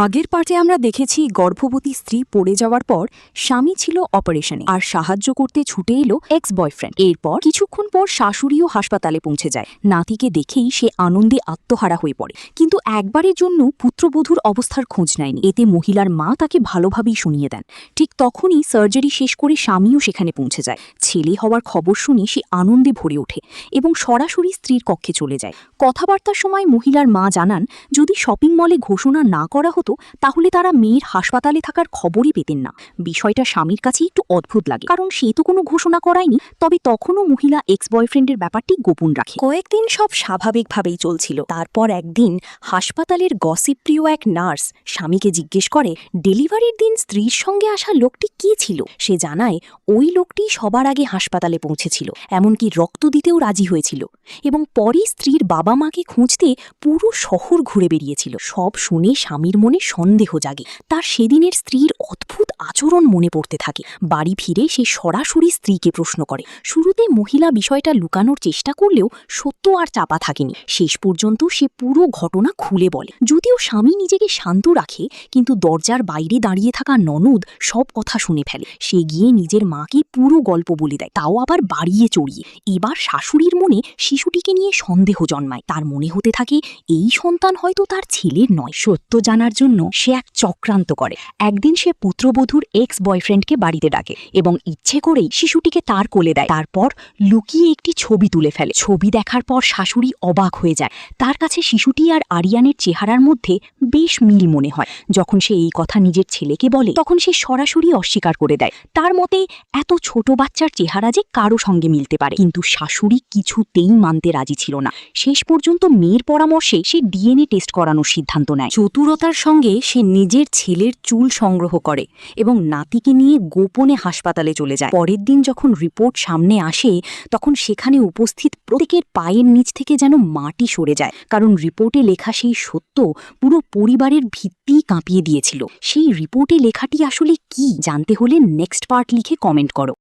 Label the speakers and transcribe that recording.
Speaker 1: আগের পার্টে আমরা দেখেছি গর্ভবতী স্ত্রী পড়ে যাওয়ার পর স্বামী ছিল অপারেশনে আর সাহায্য করতে ছুটে এলো এক্স বয়ফ্রেন্ড। এরপর কিছুক্ষণ পর শাশুড়িও হাসপাতালে পৌঁছে যায়। নাতিকে দেখেই সে আনন্দে আত্মহারা হয়ে পড়ে, কিন্তু একবারের জন্য পুত্রবধূর অবস্থার খোঁজ নেয়নি। এতে মহিলার মা তাকে ভালোভাবেই শুনিয়ে দেন। ঠিক তখনই সার্জারি শেষ করে স্বামীও সেখানে পৌঁছে যায়। ছেলে হওয়ার খবর শুনে সে আনন্দে ভরে ওঠে এবং সরাসরি স্ত্রীর কক্ষে চলে যায়। কথাবার্তার সময় মহিলার মা জানান, যদি শপিং মলে ঘোষণা না করা হতো তাহলে তারা মেয়ের হাসপাতালে থাকার খবরই পেতেন না। বিষয়টা স্বামীর কাছে একটু অদ্ভুত লাগে, কারণ সে তো কোনো ঘোষণা করায়নি। তবে তখনও মহিলা এক্স বয়ফ্রেন্ডের ব্যাপারটি গোপন রাখে। কয়েকদিন সব স্বাভাবিকভাবেই চলছিল। তারপর একদিন হাসপাতালের গসিপ্রিয় এক নার্স স্বামীকে জিজ্ঞেস করে, ডেলিভারির দিন স্ত্রীর সঙ্গে আসা লোকটি কি ছিল? সে জানায়, ওই লোকটি সবার আগে হাসপাতালে পৌঁছেছিল, এমনকি রক্ত দিতেও রাজি হয়েছিল এবং পরে স্ত্রীর বাবা মাকে খুঁজতে পুরো শহর ঘুরে বেরিয়েছিল। সব শুনে স্বামীর মনে সন্দেহ জাগে। তার সেদিনের স্ত্রীর অদ্ভুত আচরণ মনে পড়তে থাকে। বাড়ি ফিরে সে সরাসরি স্ত্রীকে প্রশ্ন করে। শুরুতে মহিলা বিষয়টা লুকানোর চেষ্টা করলেও সত্য আর চাপা থাকেনি। শেষ পর্যন্ত সে পুরো ঘটনা খুলে বলে। যদিও স্বামী নিজেকে শান্ত রাখে, কিন্তু দরজার বাইরে দাঁড়িয়ে থাকা ননদ সব কথা শুনে ফেলে। সে গিয়ে নিজের মাকে পুরো গল্প বলে দেয়, তাও আবার বাড়িয়ে চড়িয়ে। এবার শাশুড়ির মনে শিশুটিকে নিয়ে সন্দেহ জন্মায়। তার মনে হতে থাকে এই সন্তান হয়তো তার ছেলের নয়। সত্য জানার জন্য সে এক চক্রান্ত করে। একদিন সে পুত্রবধূর এক্স বয়ফ্রেন্ডকে বাড়িতে ডাকে এবং ইচ্ছে করেই শিশুটিকে তার কোলে দেয়। তারপর লুকিয়ে একটি ছবি তুলে ফেলে। ছবি দেখার পর শাশুড়ি অবাক হয়ে যায়। তার কাছে শিশুটি আর আরিয়ানের চেহারার মধ্যে বেশ মিল মনে হয়। যখন সে এই কথা নিজের ছেলেকে বলে, তখন সে সরাসরি অস্বীকার করে দেয়। তার মতে এত ছোট বাচ্চার চেহারা যে কারো সঙ্গে মিলতে পারে। কিন্তু শাশুড়ি কিছুতেই মানতে রাজি ছিল না। শেষ পর্যন্ত মেয়ের পরামর্শে সে ডিএনএ টেস্ট করানোর সিদ্ধান্ত নেয়। চতুরতার সঙ্গে সে নিজের ছেলের চুল সংগ্রহ করে এবং নাতিকে নিয়ে গোপনে হাসপাতালে চলে যায়। পরের দিন যখন রিপোর্ট সামনে আসে, তখন সেখানে উপস্থিত প্রত্যেকের পায়ের নিচ থেকে যেন মাটি সরে যায়, কারণ রিপোর্টে লেখা সেই সত্য পুরো পরিবারের ভিত্তি কাঁপিয়ে দিয়েছিল। সেই রিপোর্টে লেখাটি আসলে কি জানতে হলে নেক্সট পার্ট লিখে কমেন্ট করো।